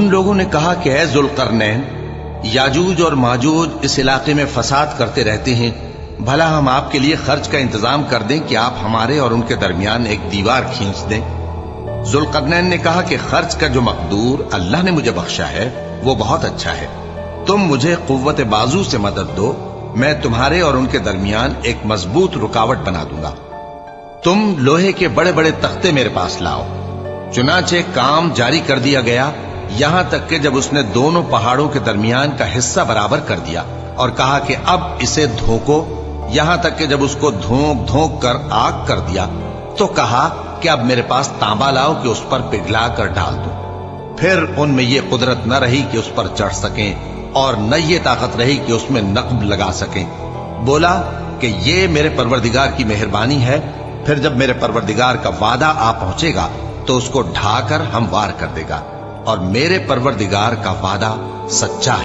ان لوگوں نے کہا کہ اے ذوالقرنین، یاجوج اور ماجوج اس علاقے میں فساد کرتے رہتے ہیں، بھلا ہم آپ کے لیے خرچ کا انتظام کر دیں کہ آپ ہمارے اور ان کے درمیان ایک دیوار کھینچ دیں؟ ذوالقرنین نے کہا کہ خرچ کا جو مقدور اللہ نے مجھے بخشا ہے وہ بہت اچھا ہے، تم مجھے قوت بازو سے مدد دو، میں تمہارے اور ان کے درمیان ایک مضبوط رکاوٹ بنا دوں گا۔ تم لوہے کے بڑے بڑے تختے میرے پاس لاؤ۔ چنانچہ کام جاری کر دیا گیا، یہاں تک کہ جب اس نے دونوں پہاڑوں کے درمیان کا حصہ برابر کر دیا اور کہا کہ اب اسے دھوکو، یہاں تک کہ جب اس کو دھونک دھونک کر آگ کر دیا تو کہا کہ اب میرے پاس تانبا لاؤ کہ اس پر پگھلا کر ڈال دو۔ پھر ان میں یہ قدرت نہ رہی کہ اس پر چڑھ سکیں اور نہ یہ طاقت رہی کہ اس میں نقب لگا سکیں۔ بولا کہ یہ میرے پروردگار کی مہربانی ہے، پھر جب میرے پروردگار کا وعدہ آ پہنچے گا تو اس کو ڈھا کر ہموار کر دے گا، اور میرے پروردگار کا وعدہ سچا ہے۔